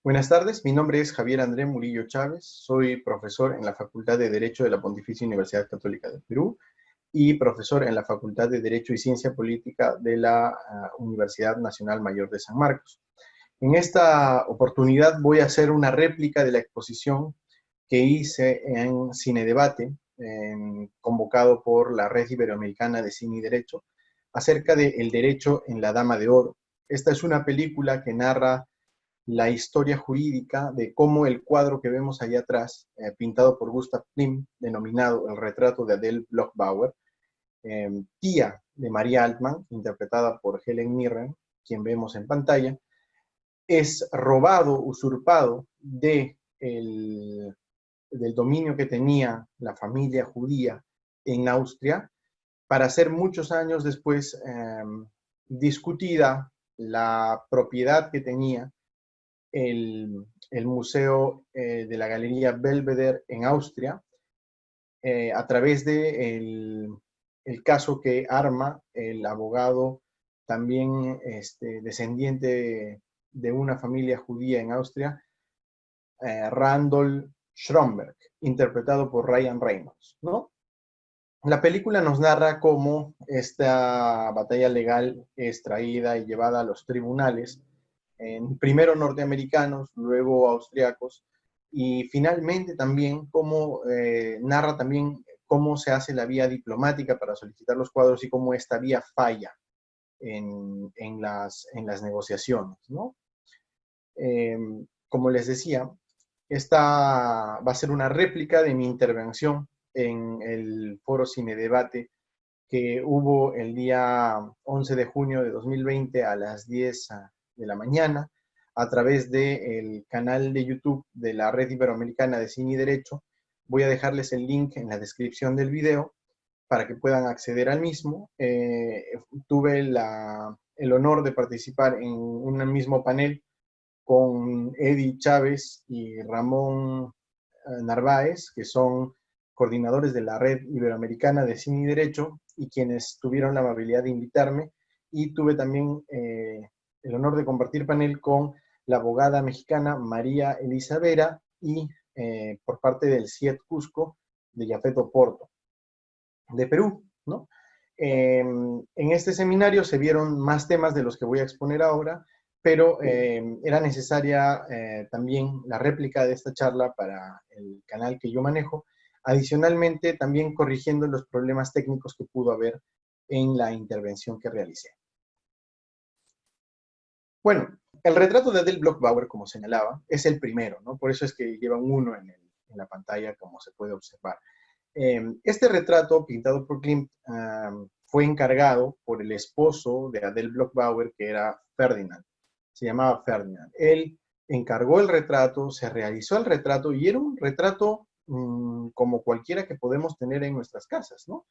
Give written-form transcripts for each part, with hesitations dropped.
Buenas tardes, mi nombre es Javier André Murillo Chávez, soy profesor en la Facultad de Derecho de la Pontificia Universidad Católica del Perú y profesor en la Facultad de Derecho y Ciencia Política de la Universidad Nacional Mayor de San Marcos. En esta oportunidad voy a hacer una réplica de la exposición que hice en Cine Debate, convocado por la Red Iberoamericana de Cine y Derecho, acerca del derecho en la Dama de Oro. Esta es una película que narra la historia jurídica de cómo el cuadro que vemos allá atrás, pintado por Gustav Klimt, denominado El retrato de Adele Bloch-Bauer, tía de María Altman, interpretada por Helen Mirren, quien vemos en pantalla, es robado, usurpado del dominio que tenía la familia judía en Austria, para ser muchos años después discutida la propiedad que tenía el Museo de la Galería Belvedere en Austria, a través de el caso que arma el abogado también descendiente de una familia judía en Austria, Randolph Schromberg, interpretado por Ryan Reynolds, ¿no? La película nos narra cómo esta batalla legal es traída y llevada a los tribunales, primero norteamericanos, luego austriacos, y finalmente también cómo narra también cómo se hace la vía diplomática para solicitar los cuadros y cómo esta vía falla en las negociaciones, ¿no? Como les decía, esta va a ser una réplica de mi intervención en el foro Cine Debate que hubo el día 11 de junio de 2020 a las 10 de la mañana a través del canal de YouTube de la Red Iberoamericana de Cine y Derecho. Voy a dejarles el link en la descripción del video para que puedan acceder al mismo. Tuve el honor de participar en un mismo panel con Eddie Chávez y Ramón Narváez, que son coordinadores de la Red Iberoamericana de Cine y Derecho, y quienes tuvieron la amabilidad de invitarme. Y tuve también el honor de compartir panel con la abogada mexicana María Elisa Vera y por parte del CIET Cusco de Yafet Oporto, de Perú, ¿no? En este seminario se vieron más temas de los que voy a exponer ahora, pero era necesaria también la réplica de esta charla para el canal que yo manejo, adicionalmente también corrigiendo los problemas técnicos que pudo haber en la intervención que realicé. Bueno, el retrato de Adele Bloch-Bauer, como señalaba, es el primero, ¿no? Por eso es que lleva un 1 en la pantalla, como se puede observar. Este retrato, pintado por Klimt, fue encargado por el esposo de Adele Bloch-Bauer, que era Ferdinand. Se llamaba Ferdinand. Él encargó el retrato, se realizó el retrato, y era un retrato como cualquiera que podemos tener en nuestras casas, ¿no?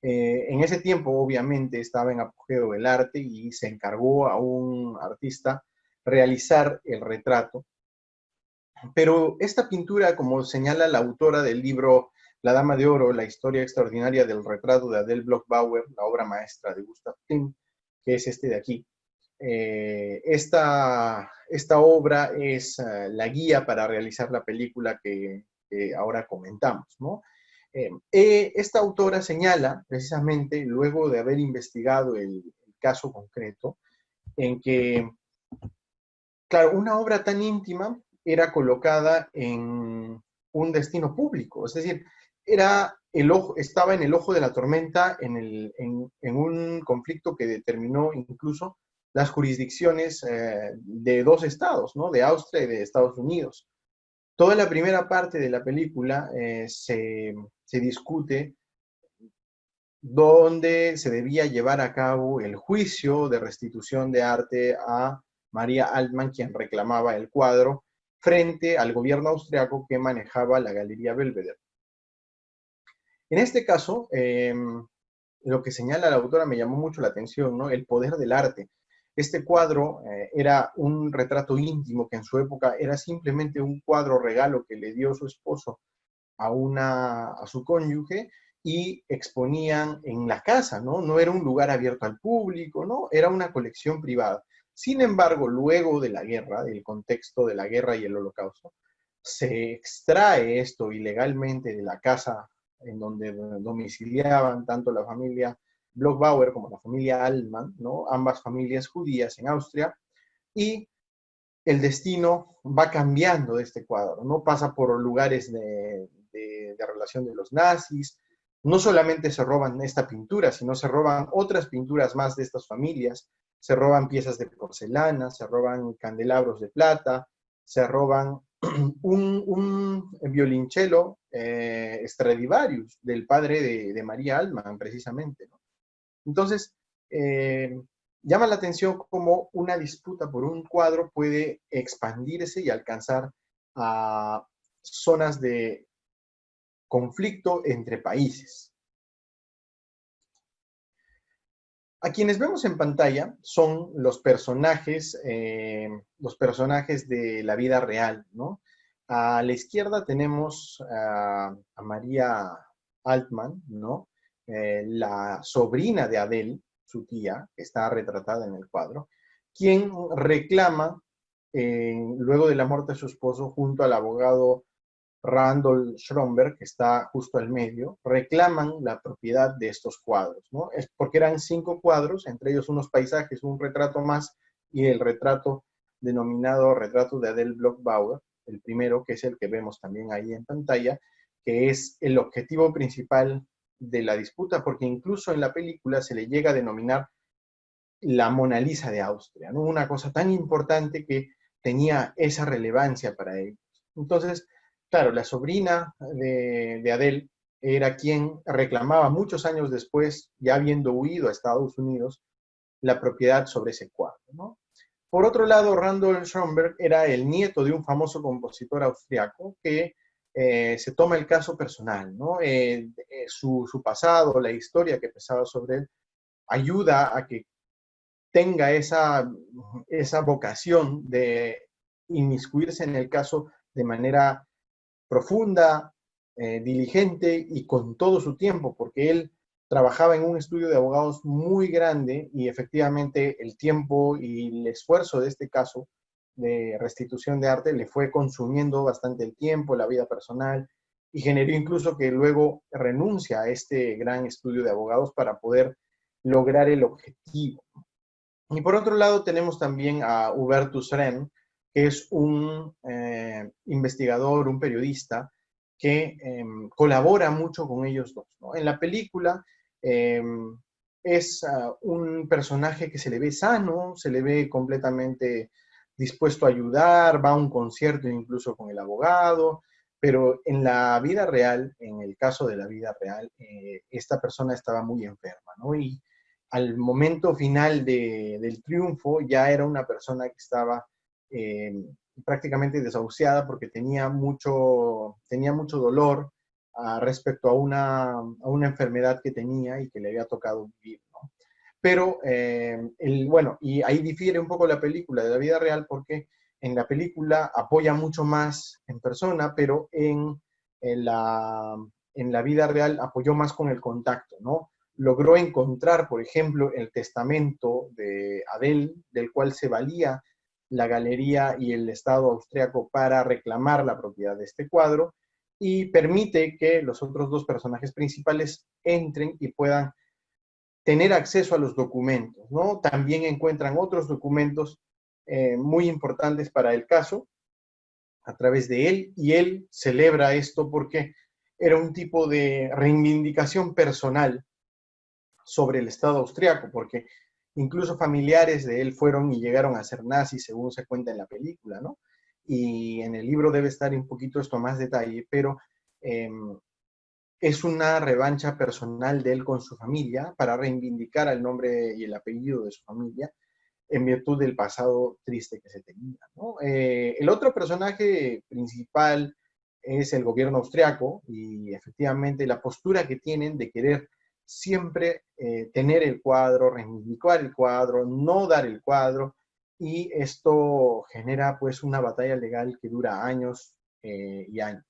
En ese tiempo, obviamente, estaba en apogeo el arte y se encargó a un artista realizar el retrato. Pero esta pintura, como señala la autora del libro La Dama de Oro, la historia extraordinaria del retrato de Adele Bloch-Bauer, la obra maestra de Gustav Klimt, que es este de aquí, esta obra es la guía para realizar la película que ahora comentamos, ¿no? Esta autora señala, precisamente, luego de haber investigado el caso concreto, en que, claro, una obra tan íntima era colocada en un destino público, es decir, estaba en el ojo de la tormenta en un conflicto que determinó incluso las jurisdicciones de dos estados, ¿no? De Austria y de Estados Unidos. Toda la primera parte de la película se discute dónde se debía llevar a cabo el juicio de restitución de arte a María Altman, quien reclamaba el cuadro, frente al gobierno austriaco que manejaba la Galería Belvedere. En este caso, lo que señala la autora me llamó mucho la atención, ¿no? El poder del arte. Este cuadro era un retrato íntimo que en su época era simplemente un cuadro regalo que le dio su esposo a su cónyuge y exponían en la casa, ¿no? No era un lugar abierto al público, ¿no? Era una colección privada. Sin embargo, luego de la guerra, del contexto de la guerra y el Holocausto, se extrae esto ilegalmente de la casa en donde domiciliaban tanto la familia Bloch-Bauer como la familia Altmann, ¿no? Ambas familias judías en Austria, y el destino va cambiando de este cuadro, ¿no? Pasa por lugares de relación de los nazis, no solamente se roban esta pintura, sino se roban otras pinturas más de estas familias, se roban piezas de porcelana, se roban candelabros de plata, se roban un violonchelo Stradivarius del padre de María Altmann, precisamente, ¿no? Entonces, eh, llama la atención cómo una disputa por un cuadro puede expandirse y alcanzar a zonas de conflicto entre países. A quienes vemos en pantalla son los personajes de la vida real, ¿no? A la izquierda tenemos a María Altmann, ¿no? La sobrina de Adele, su tía, que está retratada en el cuadro, quien reclama, luego de la muerte de su esposo, junto al abogado Randolph Schomburg, que está justo al medio, reclaman la propiedad de estos cuadros, ¿no? Es porque eran 5 cuadros, entre ellos unos paisajes, un retrato más, y el retrato denominado retrato de Adele Bloch-Bauer, el primero, que es el que vemos también ahí en pantalla, que es el objetivo principal de la disputa, porque incluso en la película se le llega a denominar la Mona Lisa de Austria, ¿no? Una cosa tan importante que tenía esa relevancia para ellos. Entonces, claro, la sobrina de Adele era quien reclamaba muchos años después, ya habiendo huido a Estados Unidos, la propiedad sobre ese cuadro, ¿no? Por otro lado, Randolph Schomburg era el nieto de un famoso compositor austriaco que se toma el caso personal, ¿no? Su pasado, la historia que pesaba sobre él, ayuda a que tenga esa vocación de inmiscuirse en el caso de manera profunda, diligente y con todo su tiempo, porque él trabajaba en un estudio de abogados muy grande y efectivamente el tiempo y el esfuerzo de este caso de restitución de arte le fue consumiendo bastante el tiempo, la vida personal, y generó incluso que luego renuncia a este gran estudio de abogados para poder lograr el objetivo. Y por otro lado tenemos también a Hubertus Rehn, que es un investigador, un periodista, que colabora mucho con ellos dos, ¿no? En la película eh, es un personaje que se le ve sano, se le ve completamente dispuesto a ayudar, va a un concierto incluso con el abogado, pero en la vida real, en el caso de la vida real, esta persona estaba muy enferma, ¿no? Y al momento final del triunfo ya era una persona que estaba eh, prácticamente desahuciada porque tenía mucho dolor respecto a una enfermedad que tenía y que le había tocado vivir, ¿no? Pero, bueno, y ahí difiere un poco la película de la vida real porque en la película apoya mucho más en persona, pero en en la vida real apoyó más con el contacto, ¿no? Logró encontrar, por ejemplo, el testamento de Adele, del cual se valía la galería y el Estado austriaco para reclamar la propiedad de este cuadro, y permite que los otros dos personajes principales entren y puedan tener acceso a los documentos, ¿no? También encuentran otros documentos muy importantes para el caso a través de él, y él celebra esto porque era un tipo de reivindicación personal sobre el Estado austriaco, porque incluso familiares de él fueron y llegaron a ser nazis, según se cuenta en la película, ¿no? Y en el libro debe estar un poquito esto más detalle, pero eh, es una revancha personal de él con su familia para reivindicar el nombre y el apellido de su familia en virtud del pasado triste que se tenía, ¿no? El otro personaje principal es el gobierno austriaco y efectivamente la postura que tienen de querer siempre tener el cuadro, reivindicar el cuadro, no dar el cuadro, y esto genera pues una batalla legal que dura años y años.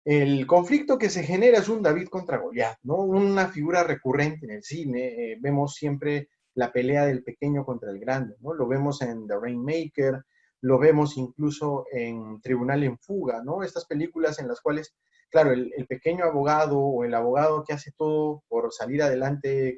El conflicto que se genera es un David contra Goliat, ¿no? Una figura recurrente en el cine. Vemos siempre la pelea del pequeño contra el grande, ¿no? Lo vemos en The Rainmaker, lo vemos incluso en Tribunal en Fuga, ¿no? Estas películas en las cuales, claro, el pequeño abogado o el abogado que hace todo por salir adelante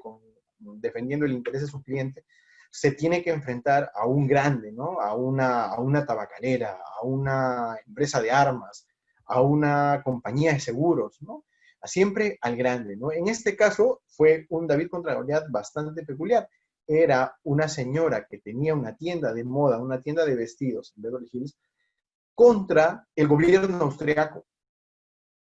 defendiendo el interés de su cliente, se tiene que enfrentar a un grande, ¿no? A una tabacalera, a una empresa de armas, a una compañía de seguros, ¿no? Siempre al grande, ¿no? En este caso fue un David contra Goliat bastante peculiar. Era una señora que tenía una tienda de moda, una tienda de vestidos en Beverly Hills, contra el gobierno austriaco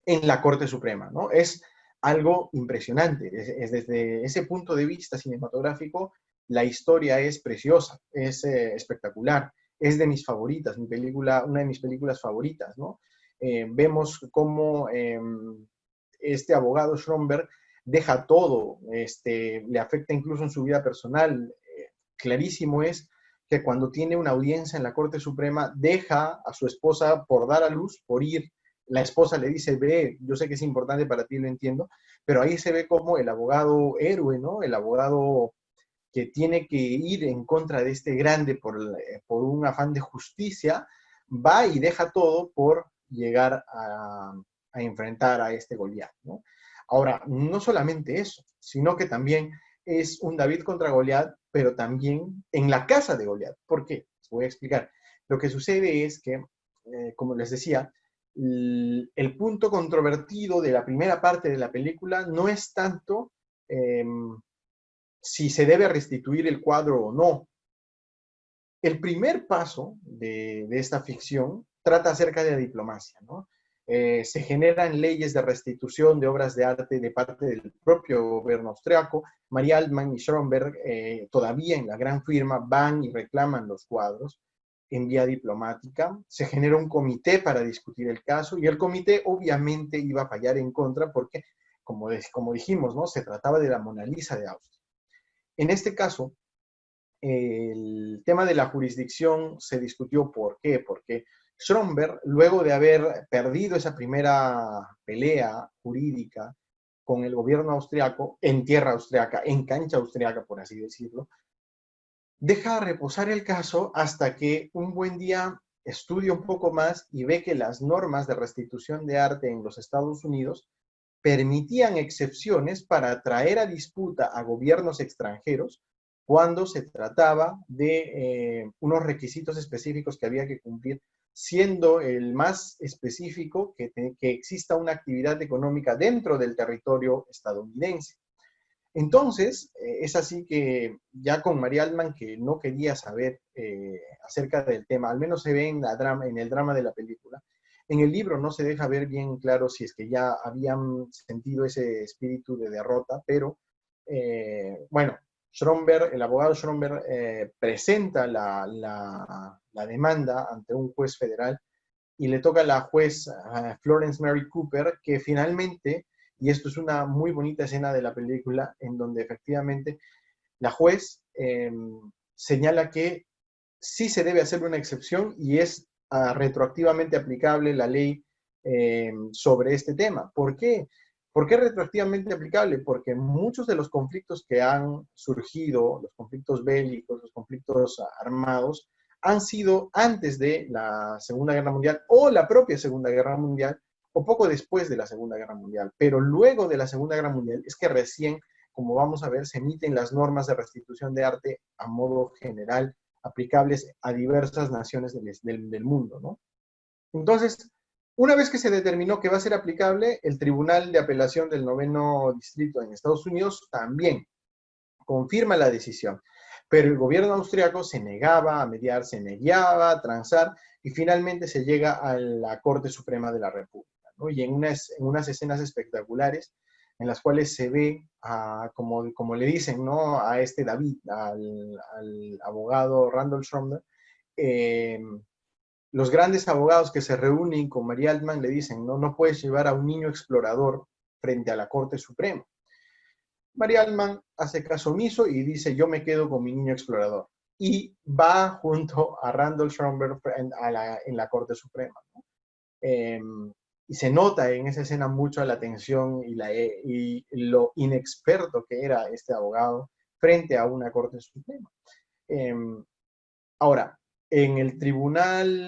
en la Corte Suprema, ¿no? Es algo impresionante. Desde ese punto de vista cinematográfico, la historia es preciosa, es espectacular, es de mis favoritas, una de mis películas favoritas, ¿no? Vemos cómo este abogado Stromberg deja todo, le afecta incluso en su vida personal. Clarísimo es que cuando tiene una audiencia en la Corte Suprema, deja a su esposa por dar a luz, por ir. La esposa le dice, ve, yo sé que es importante para ti, lo entiendo, pero ahí se ve como el abogado héroe, ¿no? El abogado que tiene que ir en contra de este grande por un afán de justicia, va y deja todo por llegar a enfrentar a este Goliat, ¿no? Ahora, no solamente eso, sino que también es un David contra Goliat, pero también en la casa de Goliat. ¿Por qué? Les voy a explicar. Lo que sucede es que, como les decía, el punto controvertido de la primera parte de la película no es tanto si se debe restituir el cuadro o no. El primer paso de esta ficción trata acerca de la diplomacia, ¿no? Se generan leyes de restitución de obras de arte de parte del propio gobierno austriaco. María Altmann y Stromberg, todavía en la gran firma, van y reclaman los cuadros en vía diplomática. Se genera un comité para discutir el caso y el comité obviamente iba a fallar en contra porque, como dijimos, ¿no? Se trataba de la Mona Lisa de Austria. En este caso, el tema de la jurisdicción se discutió. ¿Por qué? Porque Stromberg, luego de haber perdido esa primera pelea jurídica con el gobierno austriaco, en tierra austriaca, en cancha austriaca, por así decirlo, deja reposar el caso hasta que un buen día estudia un poco más y ve que las normas de restitución de arte en los Estados Unidos permitían excepciones para traer a disputa a gobiernos extranjeros cuando se trataba de unos requisitos específicos que había que cumplir, siendo el más específico que exista una actividad económica dentro del territorio estadounidense. Entonces, es así que ya con María Altmann, que no quería saber acerca del tema, al menos se ve en el drama de la película. En el libro no se deja ver bien claro si es que ya habían sentido ese espíritu de derrota, pero bueno, el abogado Stromberg, presenta la demanda ante un juez federal y le toca a la juez Florence Mary Cooper, que finalmente, y esto es una muy bonita escena de la película, en donde efectivamente la juez señala que sí se debe hacer una excepción y es retroactivamente aplicable la ley sobre este tema. ¿Por qué? ¿Por qué retroactivamente aplicable? Porque muchos de los conflictos que han surgido, los conflictos bélicos, los conflictos armados, han sido antes de la Segunda Guerra Mundial o la propia Segunda Guerra Mundial o poco después de la Segunda Guerra Mundial. Pero luego de la Segunda Guerra Mundial es que recién, como vamos a ver, se emiten las normas de restitución de arte a modo general aplicables a diversas naciones del mundo, ¿no? Entonces, una vez que se determinó que va a ser aplicable, el Tribunal de Apelación del Noveno Distrito en Estados Unidos también confirma la decisión, pero el gobierno austriaco se negaba a mediar, se negaba a transar y finalmente se llega a la Corte Suprema de la República, ¿no? Y en unas escenas espectaculares en las cuales se ve, como le dicen, ¿no? A este David, al abogado Randall Stromberg, eh, los grandes abogados que se reúnen con María Altmann le dicen, no, no puedes llevar a un niño explorador frente a la Corte Suprema. María Altmann hace caso omiso y dice, yo me quedo con mi niño explorador. Y va junto a Randall Stromberg en la Corte Suprema, ¿no? Y se nota en esa escena mucho la tensión y lo inexperto que era este abogado frente a una Corte Suprema. Ahora, en el tribunal,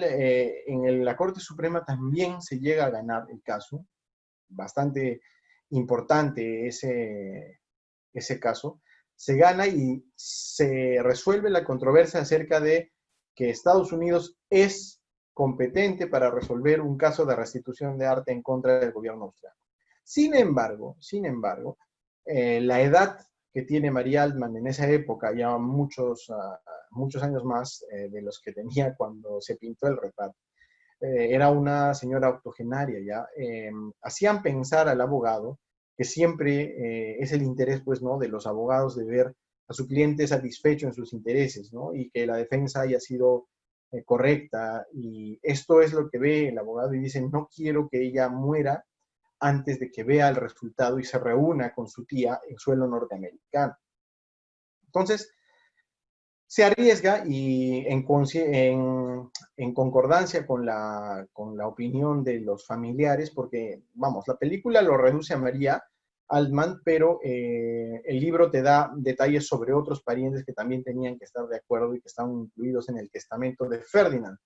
la Corte Suprema también se llega a ganar el caso, bastante importante ese caso, se gana y se resuelve la controversia acerca de que Estados Unidos es competente para resolver un caso de restitución de arte en contra del gobierno austriaco. Sin embargo, la edad que tiene María Altman en esa época, ya muchos años más de los que tenía cuando se pintó el retrato, era una señora octogenaria ya, hacían pensar al abogado que siempre es el interés, pues, ¿no?, de los abogados de ver a su cliente satisfecho en sus intereses, ¿no?, y que la defensa haya sido correcta, y esto es lo que ve el abogado y dice, no quiero que ella muera antes de que vea el resultado y se reúna con su tía en suelo norteamericano. Entonces, se arriesga y en concordancia con la opinión de los familiares, porque, vamos, la película lo reduce a María Altman, pero el libro te da detalles sobre otros parientes que también tenían que estar de acuerdo y que estaban incluidos en el testamento de Ferdinand,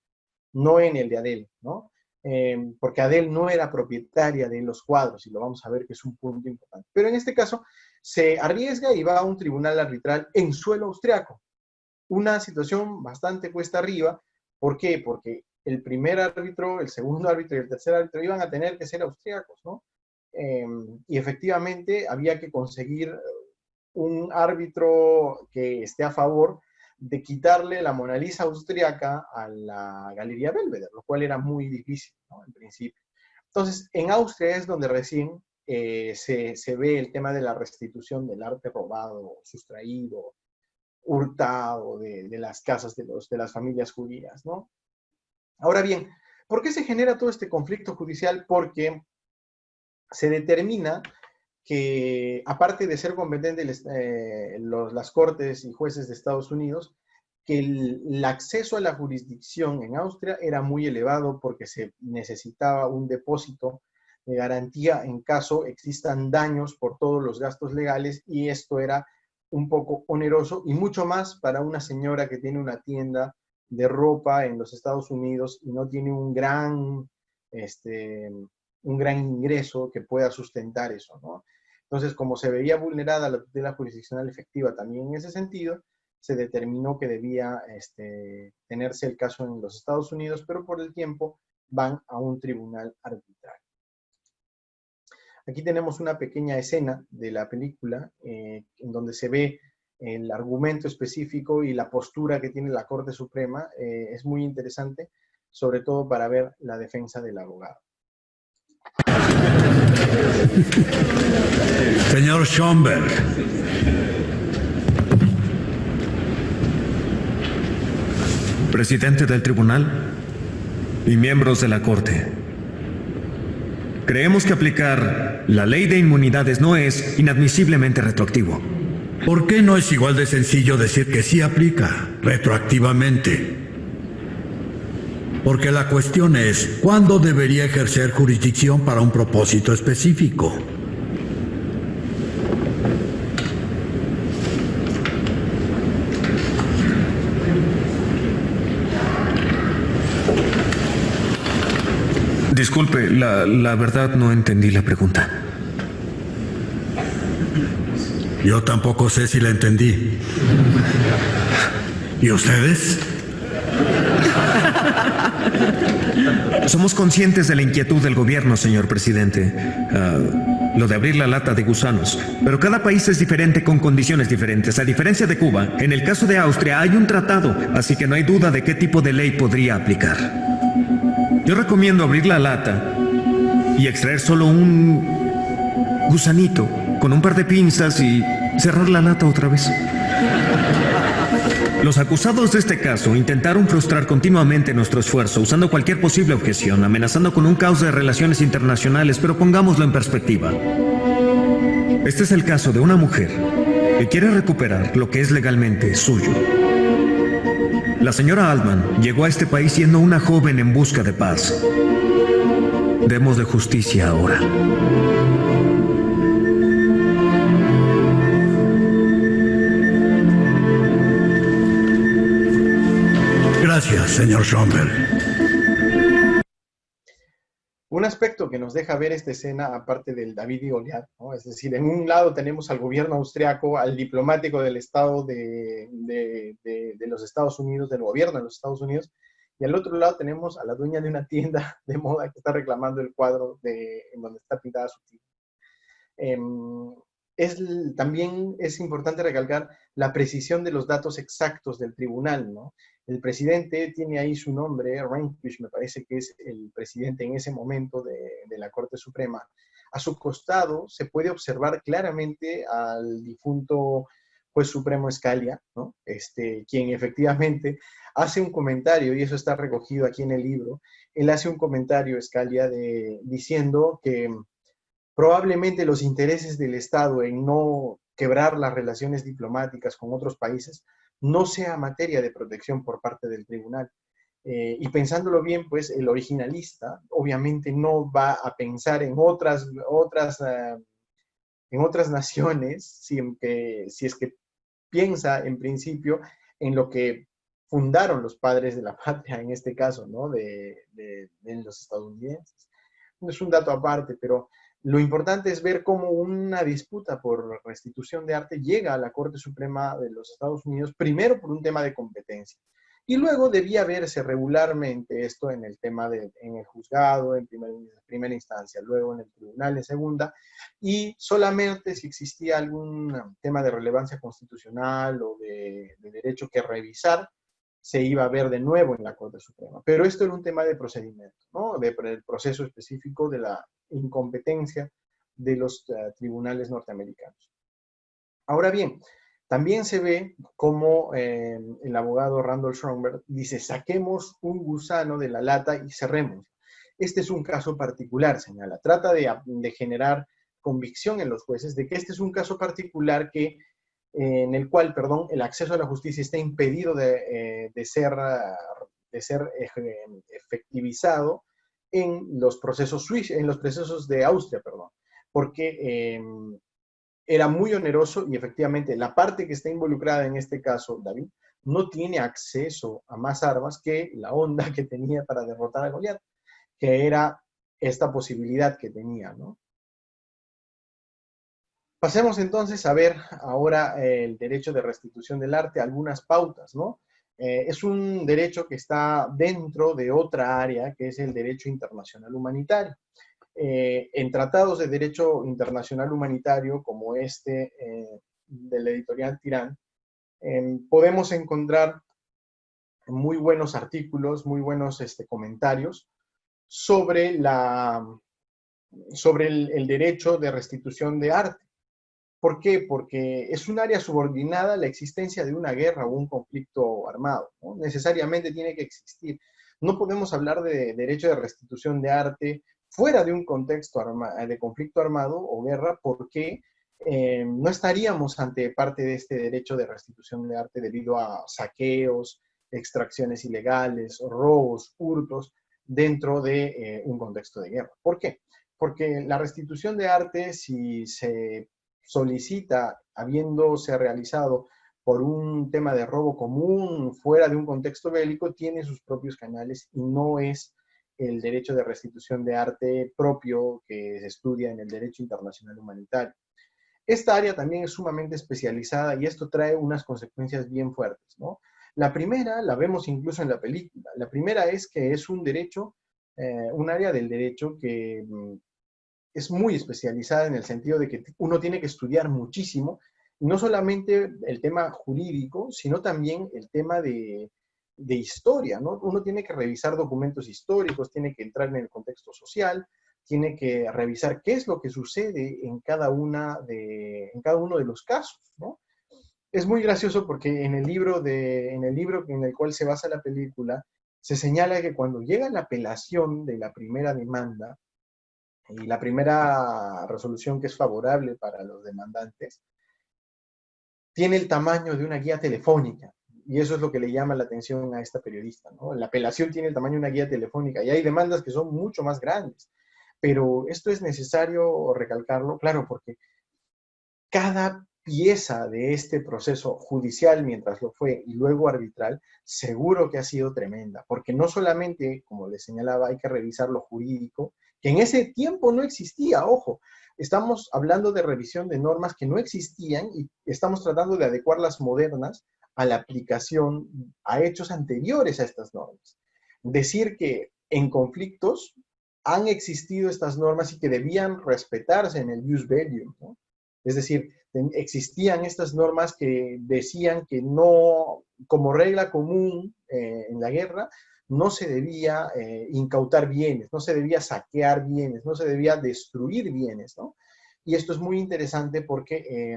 no en el de Adele, ¿no? Porque Adele no era propietaria de los cuadros, y lo vamos a ver que es un punto importante. Pero en este caso, se arriesga y va a un tribunal arbitral en suelo austriaco. Una situación bastante cuesta arriba. ¿Por qué? Porque el primer árbitro, el segundo árbitro y el tercer árbitro iban a tener que ser austriacos, ¿no? Y efectivamente había que conseguir un árbitro que esté a favor de quitarle la Mona Lisa austriaca a la Galería Belvedere, lo cual era muy difícil, ¿no?, en principio. Entonces, en Austria es donde recién se ve el tema de la restitución del arte robado, sustraído, hurtado de las casas de las familias judías, ¿no? Ahora bien, ¿por qué se genera todo este conflicto judicial? Porque se determina que, aparte de ser competentes las cortes y jueces de Estados Unidos, que el acceso a la jurisdicción en Austria era muy elevado porque se necesitaba un depósito de garantía en caso existan daños por todos los gastos legales, y esto era un poco oneroso, y mucho más para una señora que tiene una tienda de ropa en los Estados Unidos y no tiene un gran ingreso que pueda sustentar eso, ¿no? Entonces, como se veía vulnerada la tutela jurisdiccional efectiva también en ese sentido, se determinó que debía tenerse el caso en los Estados Unidos, pero por el tiempo van a un tribunal arbitral. Aquí tenemos una pequeña escena de la película en donde se ve el argumento específico y la postura que tiene la Corte Suprema. Es muy interesante, sobre todo para ver la defensa del abogado. Señor Schomberg. Presidente del tribunal y miembros de la Corte. Creemos que aplicar la ley de inmunidades no es inadmisiblemente retroactivo. ¿Por qué no es igual de sencillo decir que sí aplica retroactivamente? Porque la cuestión es, ¿cuándo debería ejercer jurisdicción para un propósito específico? Disculpe, la verdad no entendí la pregunta. Yo tampoco sé si la entendí. ¿Y ustedes? Somos conscientes de la inquietud del gobierno, señor presidente. Lo de abrir la lata de gusanos. Pero cada país es diferente con condiciones diferentes. A diferencia de Cuba, en el caso de Austria hay un tratado, así que no hay duda de qué tipo de ley podría aplicar. Yo recomiendo abrir la lata y extraer solo un gusanito con un par de pinzas y cerrar la lata otra vez. Los acusados de este caso intentaron frustrar continuamente nuestro esfuerzo, usando cualquier posible objeción, amenazando con un caos de relaciones internacionales, pero pongámoslo en perspectiva. Este es el caso de una mujer que quiere recuperar lo que es legalmente suyo. La señora Altman llegó a este país siendo una joven en busca de paz. Démosle justicia ahora. señor Schomberg. Un aspecto que nos deja ver esta escena, aparte del David y Goliat, ¿no? Es decir, en un lado tenemos al gobierno austriaco, al diplomático del Estado de los Estados Unidos, del gobierno de los Estados Unidos, y al otro lado tenemos a la dueña de una tienda de moda que está reclamando el cuadro en donde está pintada su tía. También es importante recalcar la precisión de los datos exactos del tribunal, ¿no? El presidente tiene ahí su nombre, Rehnquist, me parece que es el presidente en ese momento de la Corte Suprema. A su costado se puede observar claramente al difunto juez supremo Scalia, ¿no? Quien efectivamente hace un comentario, y eso está recogido aquí en el libro. Él hace un comentario, Scalia, diciendo que probablemente los intereses del Estado en no quebrar las relaciones diplomáticas con otros países no sea materia de protección por parte del tribunal. Y pensándolo bien, pues el originalista obviamente no va a pensar en otras naciones si es que piensa en principio en lo que fundaron los padres de la patria, en este caso, ¿no? de los estadounidenses. Es un dato aparte, pero lo importante es ver cómo una disputa por restitución de arte llega a la Corte Suprema de los Estados Unidos, primero por un tema de competencia, y luego debía verse regularmente esto en el tema en el juzgado, en primera instancia, luego en el tribunal en segunda, y solamente si existía algún tema de relevancia constitucional o de derecho que revisar, se iba a ver de nuevo en la Corte Suprema. Pero esto era un tema de procedimiento, ¿no? Del proceso específico de la incompetencia de los tribunales norteamericanos. Ahora bien, también se ve como el abogado Randall Schomberg dice, saquemos un gusano de la lata y cerremos. Este es un caso particular, señala. Trata de generar convicción en los jueces de que este es un caso particular en el cual, perdón, el acceso a la justicia está impedido de ser efectivizado en los procesos en los procesos de Austria, perdón, porque era muy oneroso y efectivamente la parte que está involucrada en este caso, David, no tiene acceso a más armas que la onda que tenía para derrotar a Goliat, que era esta posibilidad que tenía, ¿no? Pasemos entonces a ver ahora el derecho de restitución del arte, algunas pautas, ¿no? Es un derecho que está dentro de otra área, que es el derecho internacional humanitario. En tratados de derecho internacional humanitario, como del editorial Tirán, podemos encontrar muy buenos artículos, muy buenos comentarios sobre el derecho de restitución de arte. ¿Por qué? Porque es un área subordinada a la existencia de una guerra o un conflicto armado, ¿no? Necesariamente tiene que existir. No podemos hablar de derecho de restitución de arte fuera de un contexto de conflicto armado o guerra, porque no estaríamos ante parte de este derecho de restitución de arte debido a saqueos, extracciones ilegales, robos, hurtos dentro de un contexto de guerra. ¿Por qué? Porque la restitución de arte, si se solicita, habiéndose realizado por un tema de robo común fuera de un contexto bélico, tiene sus propios canales y no es el derecho de restitución de arte propio que se estudia en el derecho internacional humanitario. Esta área también es sumamente especializada y esto trae unas consecuencias bien fuertes, ¿no? La primera, la vemos incluso en la película, la primera es que es un derecho, un área del derecho que es muy especializada en el sentido de que uno tiene que estudiar muchísimo, y no solamente el tema jurídico, sino también el tema de historia, ¿no? Uno tiene que revisar documentos históricos, tiene que entrar en el contexto social, tiene que revisar qué es lo que sucede en cada uno de los casos, ¿no? Es muy gracioso porque en el libro en el cual se basa la película, se señala que cuando llega la apelación de la primera demanda, y la primera resolución que es favorable para los demandantes, tiene el tamaño de una guía telefónica. Y eso es lo que le llama la atención a esta periodista, ¿no? La apelación tiene el tamaño de una guía telefónica y hay demandas que son mucho más grandes. Pero esto es necesario recalcarlo, claro, porque cada pieza de este proceso judicial mientras lo fue y luego arbitral, seguro que ha sido tremenda, porque no solamente, como les señalaba, hay que revisar lo jurídico, que en ese tiempo no existía, ojo, estamos hablando de revisión de normas que no existían y estamos tratando de adecuar las modernas a la aplicación a hechos anteriores a estas normas. Decir que en conflictos han existido estas normas y que debían respetarse en el jus bellum, ¿no? Es decir, existían estas normas que decían que no, como regla común en la guerra, no se debía incautar bienes, no se debía saquear bienes, no se debía destruir bienes, ¿no? Y esto es muy interesante porque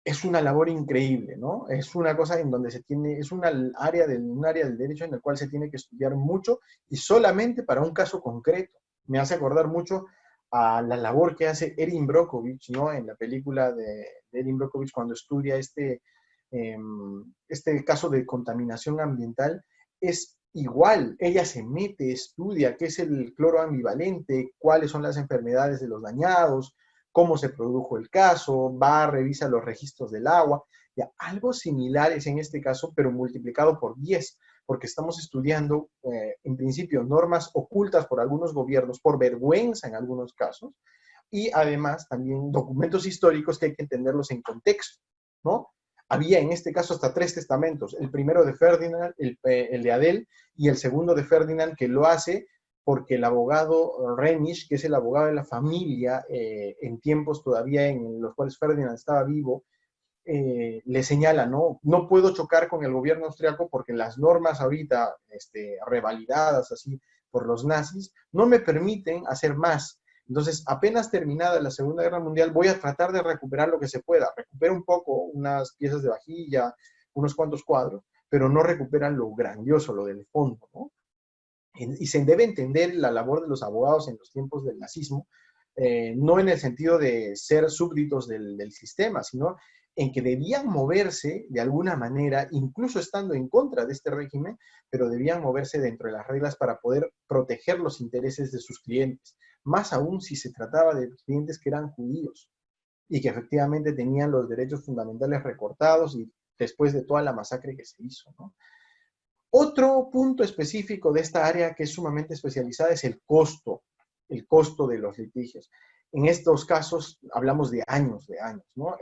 es una labor increíble, ¿no? Es una cosa en donde se tiene, es un área del derecho en el cual se tiene que estudiar mucho y solamente para un caso concreto. Me hace acordar mucho a la labor que hace Erin Brockovich, ¿no? En la película de Erin Brockovich cuando estudia este caso de contaminación ambiental, es igual, ella se mete, estudia qué es el cloro ambivalente, cuáles son las enfermedades de los dañados, cómo se produjo el caso, va, revisa los registros del agua, ya, algo similar es en este caso, pero multiplicado por 10, porque estamos estudiando, en principio, normas ocultas por algunos gobiernos, por vergüenza en algunos casos, y además también documentos históricos que hay que entenderlos en contexto, ¿no? Había en este caso hasta 3 testamentos, el primero de Ferdinand, el de Adele, y el segundo de Ferdinand, que lo hace porque el abogado Renish, que es el abogado de la familia, en tiempos todavía en los cuales Ferdinand estaba vivo, le señala, ¿no? No puedo chocar con el gobierno austriaco porque las normas ahorita revalidadas así por los nazis no me permiten hacer más. Entonces, apenas terminada la Segunda Guerra Mundial, voy a tratar de recuperar lo que se pueda. Recupero un poco, unas piezas de vajilla, unos cuantos cuadros, pero no recuperan lo grandioso, lo del fondo, ¿no? Y se debe entender la labor de los abogados en los tiempos del nazismo, no en el sentido de ser súbditos del sistema, sino en que debían moverse de alguna manera, incluso estando en contra de este régimen, pero debían moverse dentro de las reglas para poder proteger los intereses de sus clientes, más aún si se trataba de clientes que eran judíos y que efectivamente tenían los derechos fundamentales recortados y después de toda la masacre que se hizo, ¿no? Otro punto específico de esta área que es sumamente especializada es el costo de los litigios. En estos casos hablamos de años, ¿no?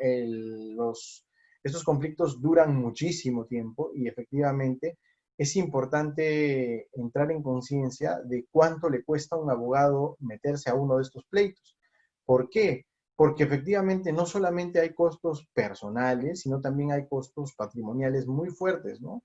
Estos conflictos duran muchísimo tiempo y efectivamente es importante entrar en conciencia de cuánto le cuesta a un abogado meterse a uno de estos pleitos. ¿Por qué? Porque efectivamente no solamente hay costos personales, sino también hay costos patrimoniales muy fuertes, ¿no?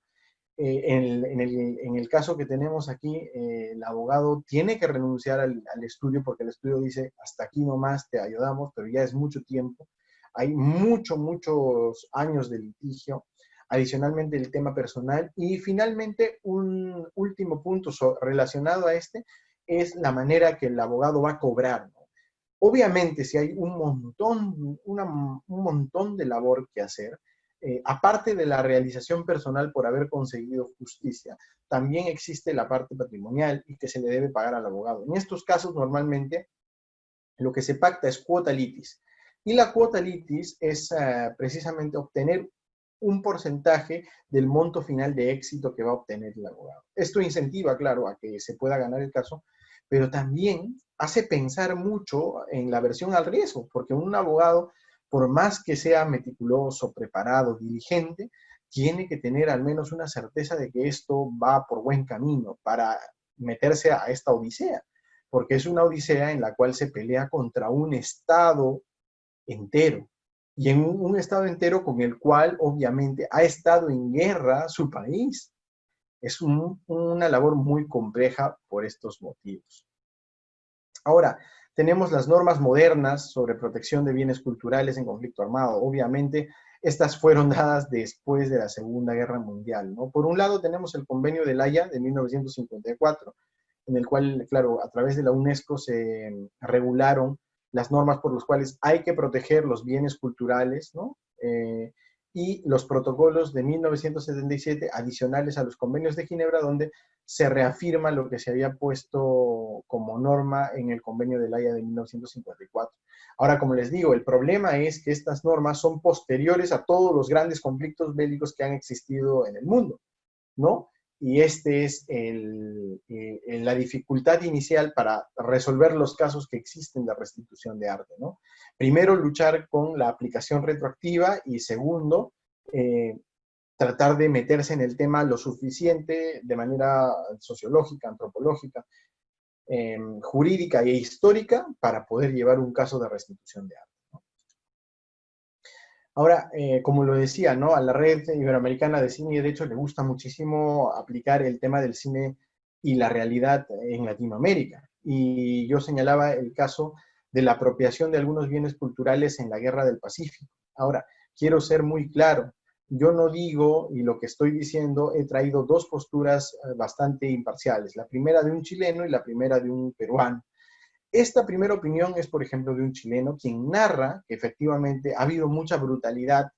En el caso que tenemos aquí, el abogado tiene que renunciar al estudio porque el estudio dice, hasta aquí nomás te ayudamos, pero ya es mucho tiempo. Hay muchos años de litigio. Adicionalmente, el tema personal. Y finalmente, un último punto relacionado a este es la manera que el abogado va a cobrar, ¿no? Obviamente, si hay un montón de labor que hacer, aparte de la realización personal por haber conseguido justicia, también existe la parte patrimonial y que se le debe pagar al abogado. En estos casos, normalmente, lo que se pacta es cuota litis. Y la cuota litis es precisamente obtener un porcentaje del monto final de éxito que va a obtener el abogado. Esto incentiva, claro, a que se pueda ganar el caso, pero también hace pensar mucho en la aversión al riesgo, porque un abogado, por más que sea meticuloso, preparado, diligente, tiene que tener al menos una certeza de que esto va por buen camino para meterse a esta odisea, porque es una odisea en la cual se pelea contra un Estado entero, y en un Estado entero con el cual obviamente ha estado en guerra su país. Es una labor muy compleja por estos motivos. Ahora, tenemos las normas modernas sobre protección de bienes culturales en conflicto armado. Obviamente, estas fueron dadas después de la Segunda Guerra Mundial, ¿no? Por un lado, tenemos el Convenio de La Haya de 1954, en el cual, claro, a través de la UNESCO se regularon las normas por las cuales hay que proteger los bienes culturales, ¿no? Y los protocolos de 1977 adicionales a los convenios de Ginebra, donde se reafirma lo que se había puesto como norma en el convenio de La Haya de 1954. Ahora, como les digo, el problema es que estas normas son posteriores a todos los grandes conflictos bélicos que han existido en el mundo, ¿no? Y este es la dificultad inicial para resolver los casos que existen de restitución de arte, ¿no? Primero, luchar con la aplicación retroactiva y segundo, tratar de meterse en el tema lo suficiente de manera sociológica, antropológica, jurídica e histórica para poder llevar un caso de restitución de arte, ¿no? Ahora, como lo decía, ¿no? A la Red Iberoamericana de Cine y de hecho le gusta muchísimo aplicar el tema del cine y la realidad en Latinoamérica. Y yo señalaba el caso de la apropiación de algunos bienes culturales en la Guerra del Pacífico. Ahora, quiero ser muy claro, yo no digo, y lo que estoy diciendo, he traído dos posturas bastante imparciales, la primera de un chileno y la primera de un peruano. Esta primera opinión es, por ejemplo, de un chileno quien narra que efectivamente ha habido mucha brutalidad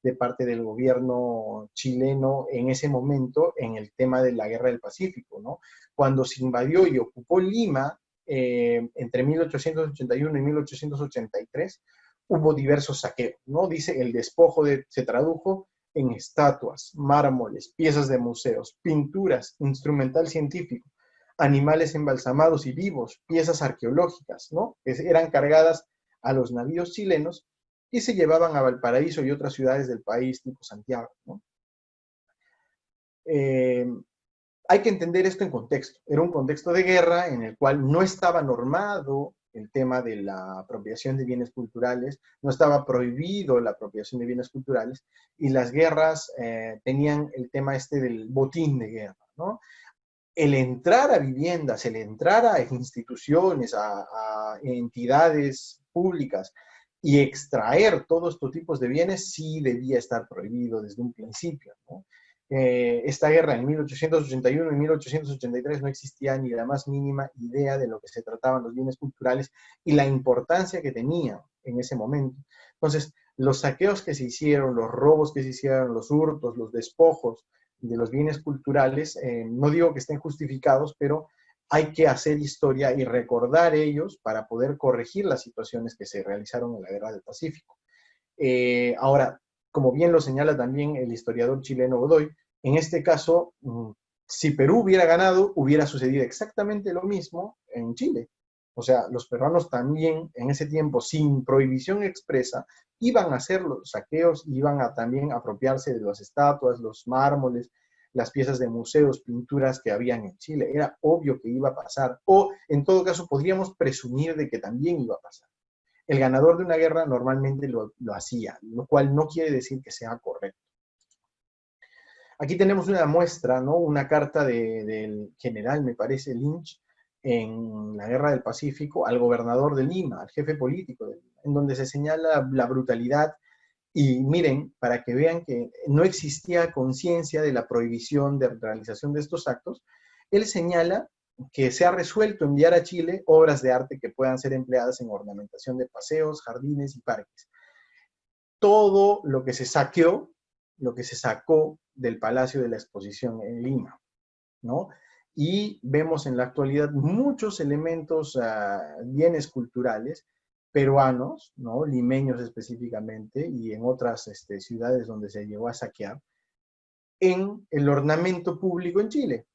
de parte del gobierno chileno en ese momento en el tema de la Guerra del Pacífico, ¿no? Cuando se invadió y ocupó Lima entre 1881 y 1883, hubo diversos saqueos, ¿no? Dice, el despojo se tradujo en estatuas, mármoles, piezas de museos, pinturas, instrumental científico, animales embalsamados y vivos, piezas arqueológicas, ¿no? Que eran cargadas a los navíos chilenos y se llevaban a Valparaíso y otras ciudades del país, tipo Santiago, ¿no? Hay que entender esto en contexto. Era un contexto de guerra en el cual no estaba normado el tema de la apropiación de bienes culturales, no estaba prohibido la apropiación de bienes culturales, y las guerras tenían el tema este del botín de guerra, ¿no? El entrar a viviendas, el entrar a instituciones, a entidades públicas y extraer todos estos tipos de bienes sí debía estar prohibido desde un principio, ¿no? Esta guerra en 1881 y 1883 no existía ni la más mínima idea de lo que se trataban los bienes culturales y la importancia que tenían en ese momento. Entonces, los saqueos que se hicieron, los robos que se hicieron, los hurtos, los despojos de los bienes culturales, no digo que estén justificados, pero hay que hacer historia y recordar ellos para poder corregir las situaciones que se realizaron en la Guerra del Pacífico. Ahora, como bien lo señala también el historiador chileno Godoy, en este caso, si Perú hubiera ganado, hubiera sucedido exactamente lo mismo en Chile. O sea, los peruanos también en ese tiempo, sin prohibición expresa, iban a hacer los saqueos, iban a también apropiarse de las estatuas, los mármoles, las piezas de museos, pinturas que habían en Chile. Era obvio que iba a pasar, o en todo caso podríamos presumir de que también iba a pasar. El ganador de una guerra normalmente lo hacía, lo cual no quiere decir que sea correcto. Aquí tenemos una muestra, ¿no? Una carta del general, me parece, Lynch, en la Guerra del Pacífico, al gobernador de Lima, al jefe político de Lima, en donde se señala la brutalidad. Y miren, para que vean que no existía conciencia de la prohibición de realización de estos actos, él señala que se ha resuelto enviar a Chile obras de arte que puedan ser empleadas en ornamentación de paseos, jardines y parques. Todo lo que se saqueó, lo que se sacó del Palacio de la Exposición en Lima, ¿no? Y vemos en la actualidad muchos elementos, bienes culturales peruanos, ¿no? Limeños específicamente, y en otras ciudades donde se llegó a saquear, en el ornamento público en Chile,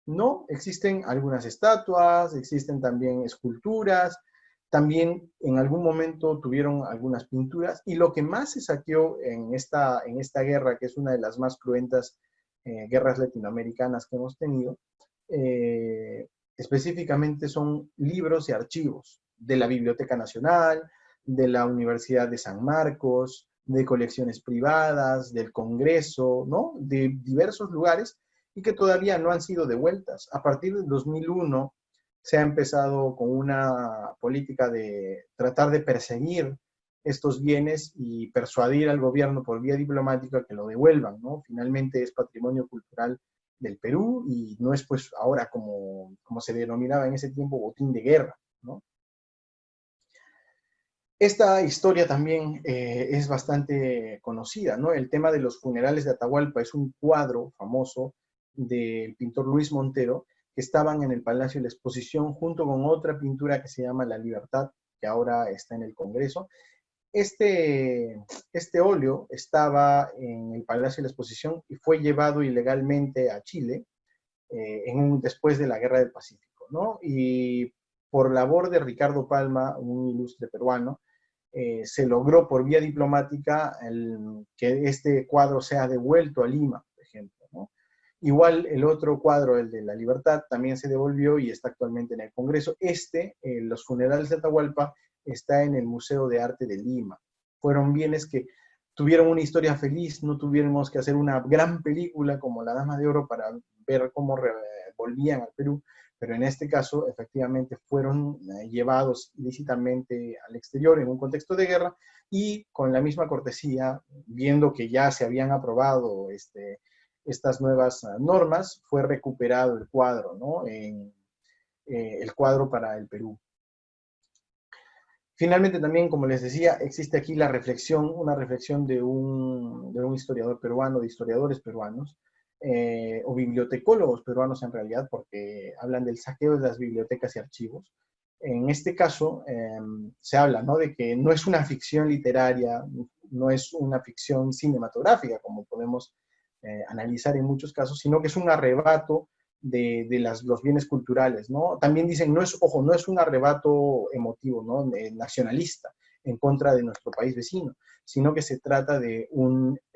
¿no? Existen algunas estatuas, existen también esculturas, también en algún momento tuvieron algunas pinturas, y lo que más se saqueó en esta guerra, que es una de las más cruentas guerras latinoamericanas que hemos tenido, específicamente son libros y archivos de la Biblioteca Nacional, de la Universidad de San Marcos, de colecciones privadas, del Congreso, ¿no? De diversos lugares, y que todavía no han sido devueltas. A partir del 2001 se ha empezado con una política de tratar de perseguir estos bienes y persuadir al gobierno por vía diplomática que lo devuelvan, ¿no? Finalmente es patrimonio cultural del Perú y no es pues ahora como se denominaba en ese tiempo botín de guerra, ¿no? Esta historia también es bastante conocida, ¿no? El tema de los funerales de Atahualpa es un cuadro famoso del pintor Luis Montero, que estaban en el Palacio de la Exposición junto con otra pintura que se llama La Libertad, que ahora está en el Congreso. Este óleo estaba en el Palacio de la Exposición y fue llevado ilegalmente a Chile después de la Guerra del Pacífico, ¿no? Y por labor de Ricardo Palma, un ilustre peruano, se logró por vía diplomática que este cuadro sea devuelto a Lima, por ejemplo, ¿no? Igual el otro cuadro, el de la Libertad, también se devolvió y está actualmente en el Congreso. Los funerales de Atahualpa, está en el Museo de Arte de Lima. Fueron bienes que tuvieron una historia feliz, no tuvimos que hacer una gran película como La Dama de Oro para ver cómo volvían al Perú, pero en este caso efectivamente fueron llevados ilícitamente al exterior en un contexto de guerra y con la misma cortesía, viendo que ya se habían aprobado estas nuevas normas, fue recuperado el cuadro, ¿no? El cuadro para el Perú. Finalmente también, como les decía, existe aquí una reflexión de un historiador peruano, de historiadores peruanos, o bibliotecólogos peruanos en realidad, porque hablan del saqueo de las bibliotecas y archivos. En este caso, se habla, ¿no?, de que no es una ficción literaria, no es una ficción cinematográfica, como podemos analizar en muchos casos, sino que es un arrebato de los bienes culturales, ¿no? También dicen, no es un arrebato emotivo, ¿no?, nacionalista en contra de nuestro país vecino, sino que se trata de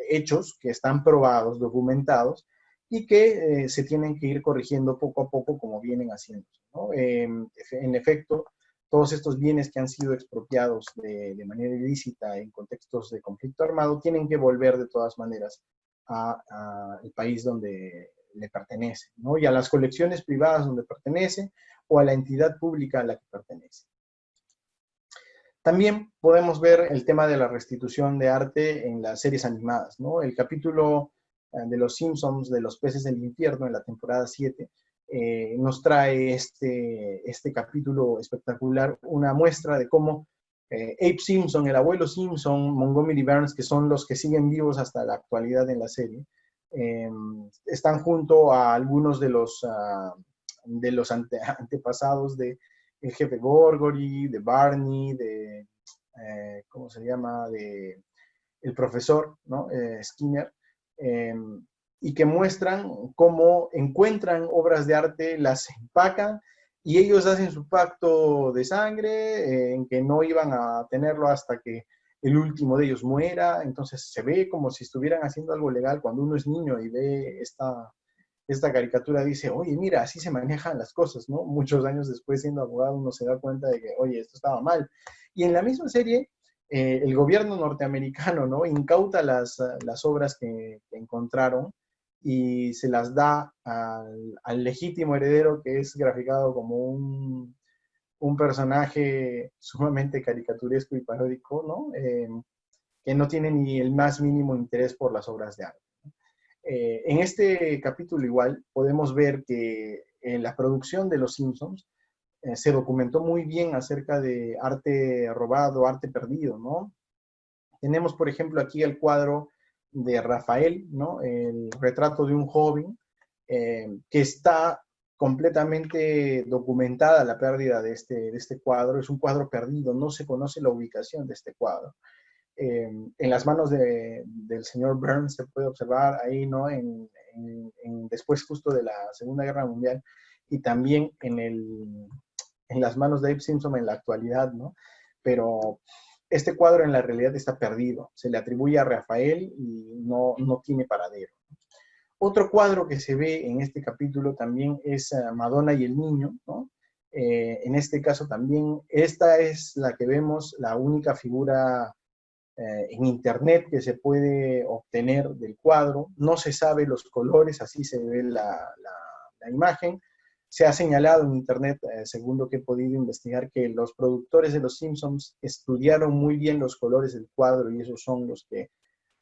hechos que están probados, documentados, y que se tienen que ir corrigiendo poco a poco como vienen haciendo, ¿no? En efecto, todos estos bienes que han sido expropiados de manera ilícita en contextos de conflicto armado tienen que volver de todas maneras al país donde le pertenece, ¿no? Y a las colecciones privadas donde pertenece o a la entidad pública a la que pertenece. También podemos ver el tema de la restitución de arte en las series animadas, ¿no? El capítulo de Los Simpsons, de Los Peces del Infierno, en la temporada 7, nos trae este capítulo espectacular, una muestra de cómo Abe Simpson, el abuelo Simpson, Montgomery Burns, que son los que siguen vivos hasta la actualidad en la serie, están junto a algunos de los antepasados de el jefe Gorgory, de Barney, ¿cómo se llama?, de el profesor, ¿no?, Skinner, y que muestran cómo encuentran obras de arte, las empacan, y ellos hacen su pacto de sangre, en que no iban a tenerlo hasta que el último de ellos muera. Entonces se ve como si estuvieran haciendo algo legal. Cuando uno es niño y ve esta caricatura, dice, oye, mira, así se manejan las cosas, ¿no? Muchos años después, siendo abogado, uno se da cuenta de que, oye, esto estaba mal. Y en la misma serie, el gobierno norteamericano, ¿no?, incauta las obras que encontraron y se las da al legítimo heredero, que es graficado como un personaje sumamente caricaturesco y paródico, ¿no? Que no tiene ni el más mínimo interés por las obras de arte. En este capítulo igual podemos ver que en la producción de Los Simpsons se documentó muy bien acerca de arte robado, arte perdido, ¿no? Tenemos, por ejemplo, aquí el cuadro de Rafael, ¿no?, el retrato de un joven, que está completamente documentada la pérdida de este cuadro. Es un cuadro perdido, no se conoce la ubicación de este cuadro. En las manos del señor Burns se puede observar ahí, ¿no?, después justo de la Segunda Guerra Mundial, y también en las manos de Abe Simpson en la actualidad, ¿no? Pero este cuadro en la realidad está perdido, se le atribuye a Rafael y no tiene paradero. Otro cuadro que se ve en este capítulo también es Madonna y el niño, ¿no? En este caso también, esta es la que vemos, la única figura en internet que se puede obtener del cuadro. No se sabe los colores, así se ve la imagen. Se ha señalado en internet, según lo que he podido investigar, que los productores de Los Simpsons estudiaron muy bien los colores del cuadro y esos son los que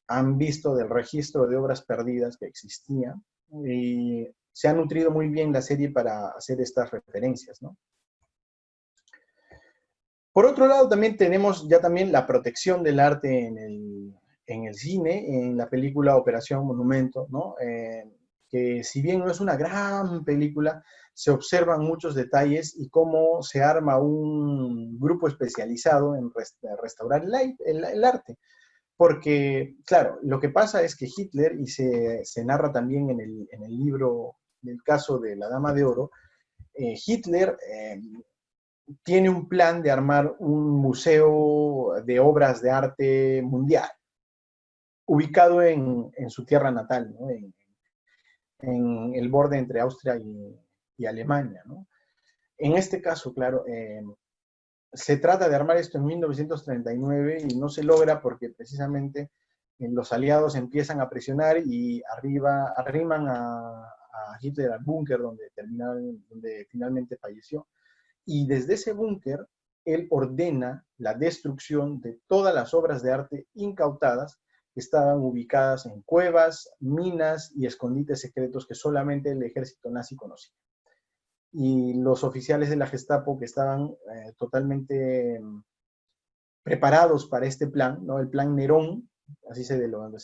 han visto del registro de obras perdidas que existía, y se ha nutrido muy bien la serie para hacer estas referencias, ¿no? Por otro lado, también tenemos ya también la protección del arte en el cine, en la película Operación Monumento, ¿no? Que si bien no es una gran película, se observan muchos detalles y cómo se arma un grupo especializado en restaurar el arte. Porque, claro, lo que pasa es que Hitler, y se narra también en el libro del caso de la Dama de Oro, Hitler tiene un plan de armar un museo de obras de arte mundial, ubicado en su tierra natal, ¿no? En el borde entre Austria y Alemania, ¿no? En este caso, claro, se trata de armar esto en 1939 y no se logra porque precisamente los aliados empiezan a presionar y arriman a Hitler al búnker donde finalmente falleció. Y desde ese búnker, él ordena la destrucción de todas las obras de arte incautadas que estaban ubicadas en cuevas, minas y escondites secretos que solamente el ejército nazi conocía. Y los oficiales de la Gestapo que estaban totalmente preparados para este plan, ¿no? El plan Nerón, así se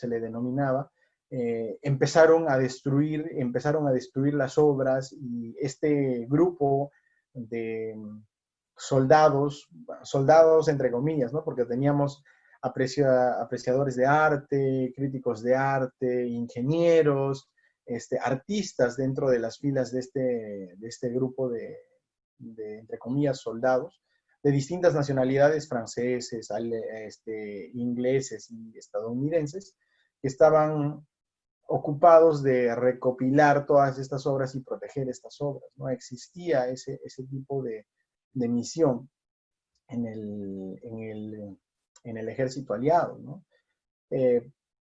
le denominaba, empezaron a destruir las obras y este grupo de soldados entre comillas, ¿no? Porque teníamos apreciadores de arte, críticos de arte, ingenieros, artistas dentro de las filas de este grupo entre comillas, soldados, de distintas nacionalidades, franceses, ingleses y estadounidenses, que estaban ocupados de recopilar todas estas obras y proteger estas obras, ¿no? Existía ese tipo de misión en el ejército aliado, ¿no?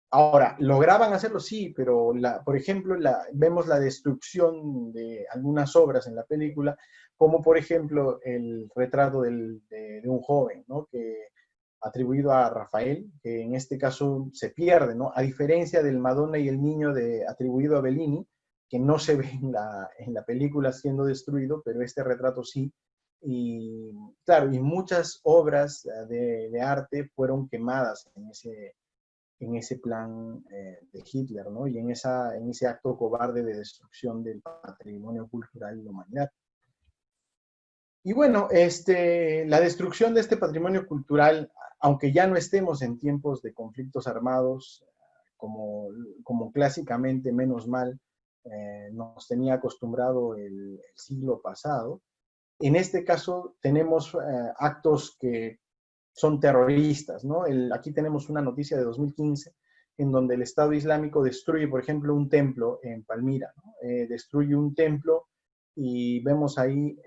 Ahora, ¿lograban hacerlo? Sí, pero, por ejemplo, vemos la destrucción de algunas obras en la película, como por ejemplo el retrato de un joven, ¿no? Atribuido a Rafael, que en este caso se pierde, ¿no? A diferencia del Madonna y el niño atribuido a Bellini, que no se ve en la película siendo destruido, pero este retrato sí. Y claro, y muchas obras de arte fueron quemadas en ese plan de Hitler, ¿no? Y en ese acto cobarde de destrucción del patrimonio cultural de la humanidad. Y bueno, la destrucción de este patrimonio cultural, aunque ya no estemos en tiempos de conflictos armados, como clásicamente, menos mal, nos tenía acostumbrado el siglo pasado, en este caso tenemos actos que son terroristas, ¿no? Aquí tenemos una noticia de 2015 en donde el Estado Islámico destruye, por ejemplo, un templo en Palmira, ¿no? Destruye un templo y vemos ahí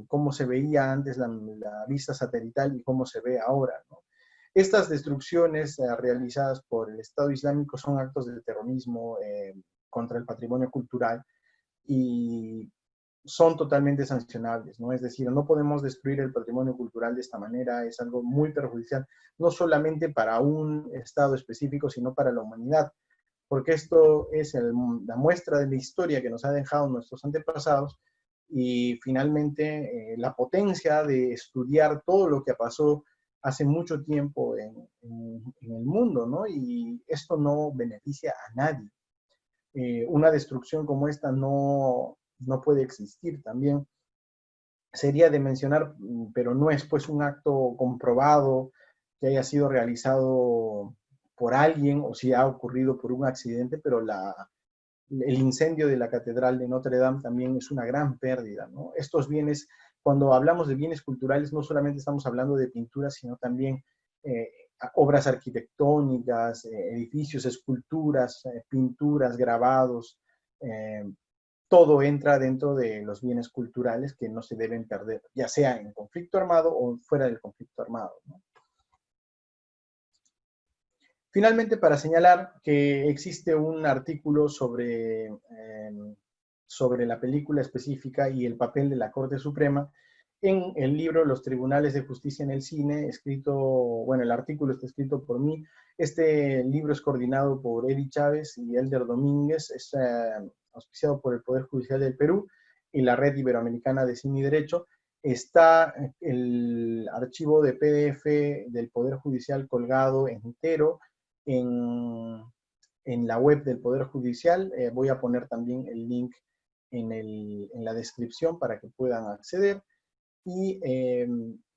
cómo se veía antes la vista satelital y cómo se ve ahora, ¿no? Estas destrucciones realizadas por el Estado Islámico son actos de terrorismo contra el patrimonio cultural y son totalmente sancionables, ¿no? Es decir, no podemos destruir el patrimonio cultural de esta manera, es algo muy perjudicial, no solamente para un estado específico, sino para la humanidad, porque esto es la muestra de la historia que nos han dejado nuestros antepasados y finalmente la potencia de estudiar todo lo que pasó hace mucho tiempo en el mundo, ¿no? Y esto no beneficia a nadie. Una destrucción como esta no puede existir. También sería de mencionar, pero no es pues un acto comprobado que haya sido realizado por alguien o si ha ocurrido por un accidente, pero el incendio de la Catedral de Notre Dame también es una gran pérdida, ¿no? Estos bienes, cuando hablamos de bienes culturales, no solamente estamos hablando de pinturas, sino también obras arquitectónicas, edificios, esculturas, pinturas, grabados, todo entra dentro de los bienes culturales que no se deben perder, ya sea en conflicto armado o fuera del conflicto armado, ¿no? Finalmente, para señalar que existe un artículo sobre la película específica y el papel de la Corte Suprema en el libro Los Tribunales de Justicia en el Cine, el artículo está escrito por mí. Este libro es coordinado por Eddie Chávez y Elder Domínguez, es auspiciado por el Poder Judicial del Perú y la Red Iberoamericana de Cine y Derecho. Está el archivo de PDF del Poder Judicial colgado entero en la web del Poder Judicial. Voy a poner también el link en la descripción para que puedan acceder. Y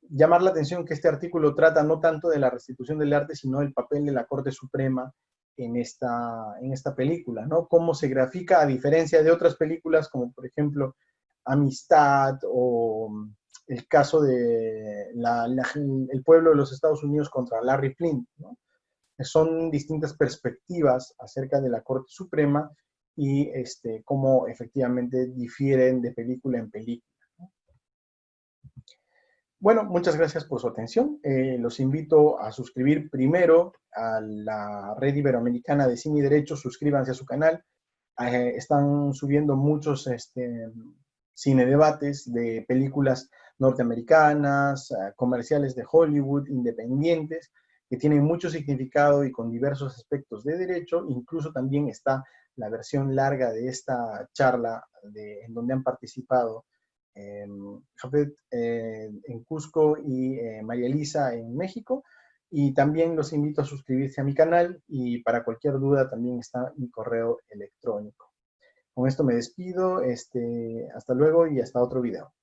llamar la atención que este artículo trata no tanto de la restitución del arte, sino del papel de la Corte Suprema en esta película, ¿no? Cómo se grafica, a diferencia de otras películas, como por ejemplo Amistad o el caso de el pueblo de los Estados Unidos contra Larry Flint, ¿no? Son distintas perspectivas acerca de la Corte Suprema y cómo efectivamente difieren de película en película. Bueno, muchas gracias por su atención. Los invito a suscribir primero a la Red Iberoamericana de Cine y Derecho. Suscríbanse a su canal. Están subiendo muchos cine debates de películas norteamericanas, comerciales de Hollywood, independientes, que tienen mucho significado y con diversos aspectos de derecho. Incluso también está la versión larga de esta charla en donde han participado Jafet en Cusco y María Elisa en México. Y también los invito a suscribirse a mi canal y para cualquier duda también está mi correo electrónico. Con esto me despido, hasta luego y hasta otro video.